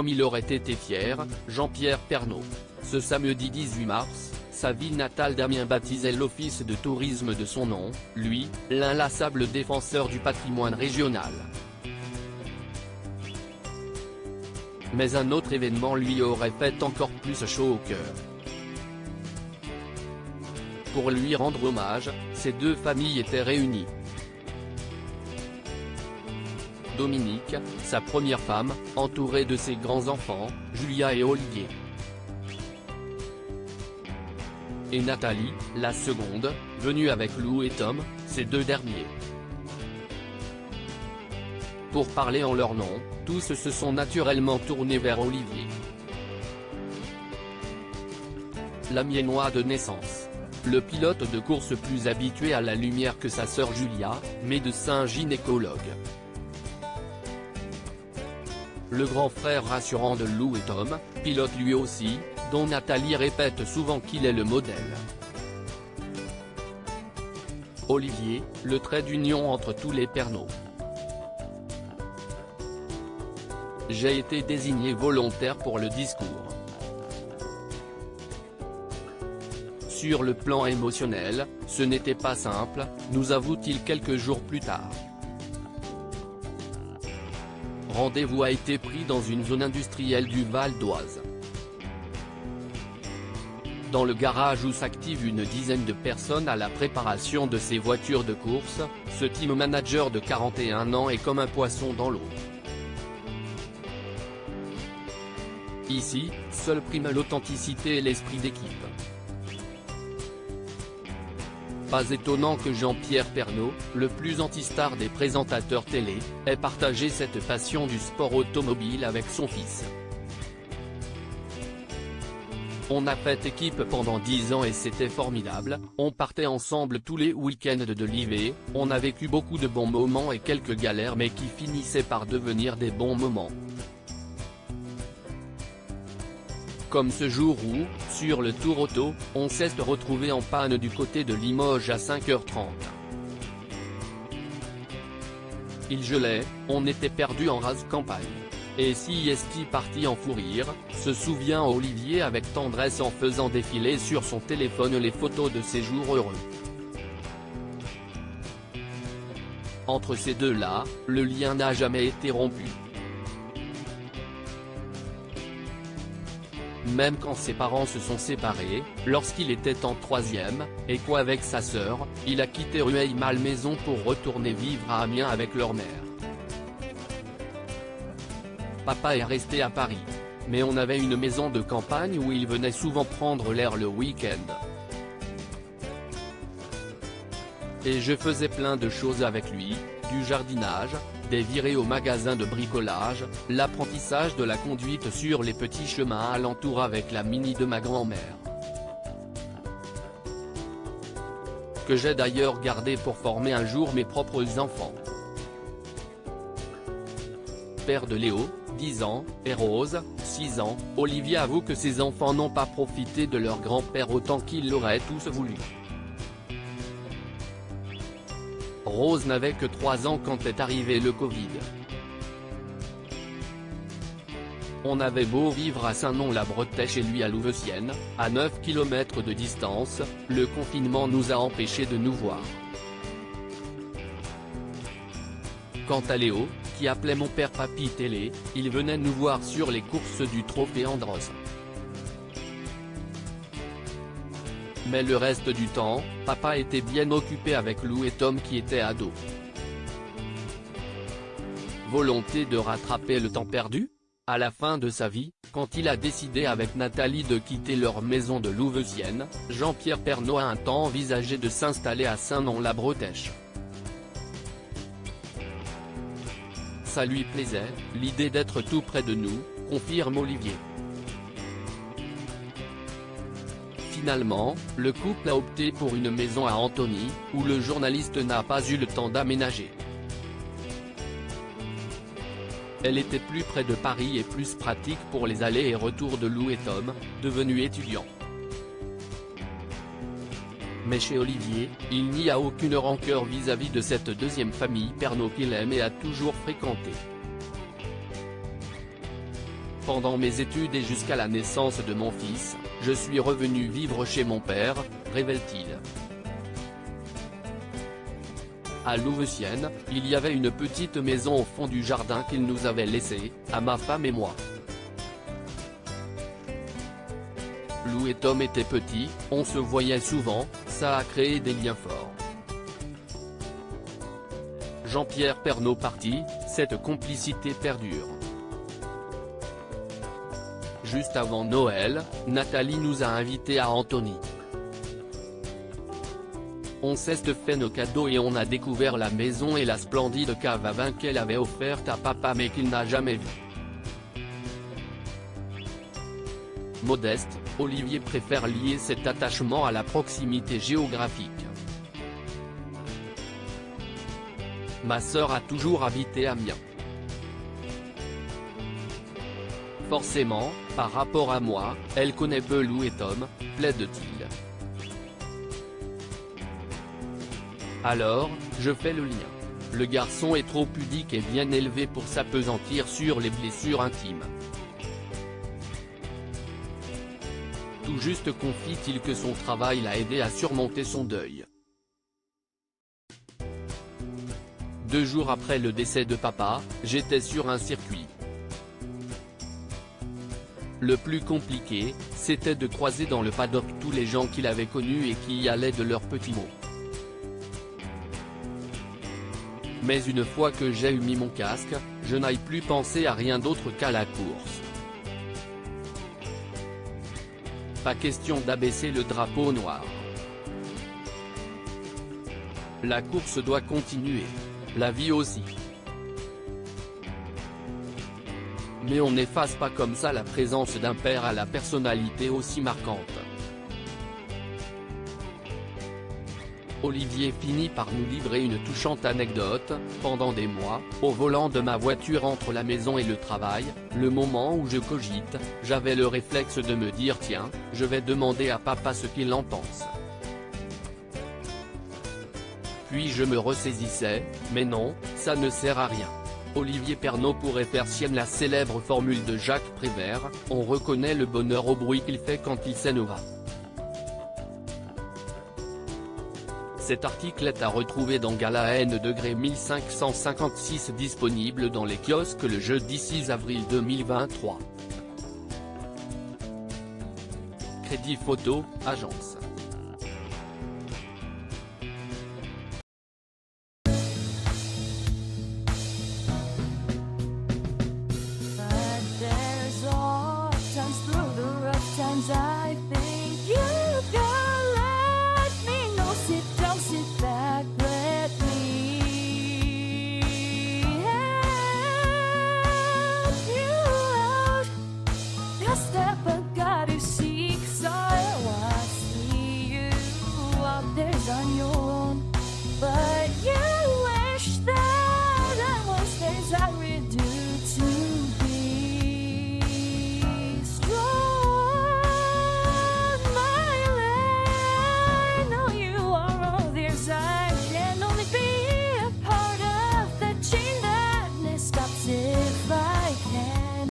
comme il aurait été fier, Jean-Pierre Pernaut. Ce samedi 18 mars, sa ville natale d'Amiens baptisait l'office de tourisme de son nom, lui, l'inlassable défenseur du patrimoine régional. Mais un autre événement lui aurait fait encore plus chaud au cœur. Pour lui rendre hommage, ces deux familles étaient réunies. Dominique, sa première femme, entourée de ses grands-enfants, Julia et Olivier. Et Nathalie, la seconde, venue avec Lou et Tom, ces deux derniers. Pour parler en leur nom, tous se sont naturellement tournés vers Olivier. L'Amiénois de naissance. Le pilote de course plus habitué à la lumière que sa sœur Julia, médecin gynécologue. Le grand frère rassurant de Lou et Tom, pilote lui aussi, dont Nathalie répète souvent qu'il est le modèle. Olivier, le trait d'union entre tous les Pernaut. J'ai été désigné volontaire pour le discours. Sur le plan émotionnel, ce n'était pas simple, nous avoue-t-il quelques jours plus tard. Rendez-vous a été pris dans une zone industrielle du Val d'Oise. Dans le garage où s'active une dizaine de personnes à la préparation de ces voitures de course, ce team manager de 41 ans est comme un poisson dans l'eau. Ici, seul prime l'authenticité et l'esprit d'équipe. Pas étonnant que Jean-Pierre Pernaut, le plus anti-star des présentateurs télé, ait partagé cette passion du sport automobile avec son fils. On a fait équipe pendant 10 ans et c'était formidable, on partait ensemble tous les week-ends de l'IV, on a vécu beaucoup de bons moments et quelques galères mais qui finissaient par devenir des bons moments. Comme ce jour où, sur le Tour Auto, on s'est retrouvé en panne du côté de Limoges à 5h30. Il gelait, on était perdu en rase campagne. Et si est parti en fou rire, se souvient Olivier avec tendresse en faisant défiler sur son téléphone les photos de ses jours heureux. Entre ces deux-là, le lien n'a jamais été rompu. Même quand ses parents se sont séparés, lorsqu'il était en 3e, et qu'avec sa sœur, il a quitté Rueil-Malmaison pour retourner vivre à Amiens avec leur mère. Papa est resté à Paris. Mais on avait une maison de campagne où il venait souvent prendre l'air le week-end. Et je faisais plein de choses avec lui, du jardinage, des virées au magasin de bricolage, l'apprentissage de la conduite sur les petits chemins alentour avec la Mini de ma grand-mère. Que j'ai d'ailleurs gardé pour former un jour mes propres enfants. Père de Léo, 10 ans, et Rose, 6 ans, Olivier avoue que ses enfants n'ont pas profité de leur grand-père autant qu'ils l'auraient tous voulu. Rose n'avait que 3 ans quand est arrivé le Covid. On avait beau vivre à Saint-Nom-la-Bretèche et lui à Louveciennes, à 9 km de distance, le confinement nous a empêchés de nous voir. Quant à Léo, qui appelait mon père Papy Télé, il venait nous voir sur les courses du Trophée Andros. Mais le reste du temps, papa était bien occupé avec Lou et Tom qui étaient ados. Volonté de rattraper le temps perdu ? À la fin de sa vie, quand il a décidé avec Nathalie de quitter leur maison de Louveciennes, Jean-Pierre Pernaut a un temps envisagé de s'installer à Saint-Nom-la-Bretèche. Ça lui plaisait, l'idée d'être tout près de nous, confirme Olivier. Finalement, le couple a opté pour une maison à Antony, où le journaliste n'a pas eu le temps d'aménager. Elle était plus près de Paris et plus pratique pour les allers et retours de Lou et Tom, devenus étudiants. Mais chez Olivier, il n'y a aucune rancœur vis-à-vis de cette deuxième famille Pernaut qu'il aime et a toujours fréquentée. Pendant mes études et jusqu'à la naissance de mon fils, je suis revenu vivre chez mon père, révèle-t-il. À Louveciennes, il y avait une petite maison au fond du jardin qu'il nous avait laissée, à ma femme et moi. Lou et Tom étaient petits, on se voyait souvent, ça a créé des liens forts. Jean-Pierre Pernaut parti, cette complicité perdure. Juste avant Noël, Nathalie nous a invités à Antony. On s'est fait nos cadeaux et on a découvert la maison et la splendide cave à vin qu'elle avait offerte à papa mais qu'il n'a jamais vue. Modeste, Olivier préfère lier cet attachement à la proximité géographique. Ma sœur a toujours habité à Amiens. Forcément, par rapport à moi, elle connaît peu Lou et Tom, plaide-t-il. Alors, je fais le lien. Le garçon est trop pudique et bien élevé pour s'appesantir sur les blessures intimes. Tout juste confie-t-il que son travail l'a aidé à surmonter son deuil. 2 jours après le décès de papa, j'étais sur un circuit. Le plus compliqué, c'était de croiser dans le paddock tous les gens qu'il avait connus et qui y allaient de leurs petits mots. Mais une fois que j'ai eu mis mon casque, je n'aille plus penser à rien d'autre qu'à la course. Pas question d'abaisser le drapeau noir. La course doit continuer. La vie aussi. Mais on n'efface pas comme ça la présence d'un père à la personnalité aussi marquante. Olivier finit par nous livrer une touchante anecdote. Pendant des mois, au volant de ma voiture entre la maison et le travail, le moment où je cogite, j'avais le réflexe de me dire tiens, je vais demander à papa ce qu'il en pense. Puis je me ressaisissais, mais non, ça ne sert à rien. Olivier Pernaut pourrait faire sienne la célèbre formule de Jacques Prévert, on reconnaît le bonheur au bruit qu'il fait quand il s'en va. Cet article est à retrouver dans Gala N degré 1556 disponible dans les kiosques le jeudi 6 avril 2023. Crédit Photo, agence.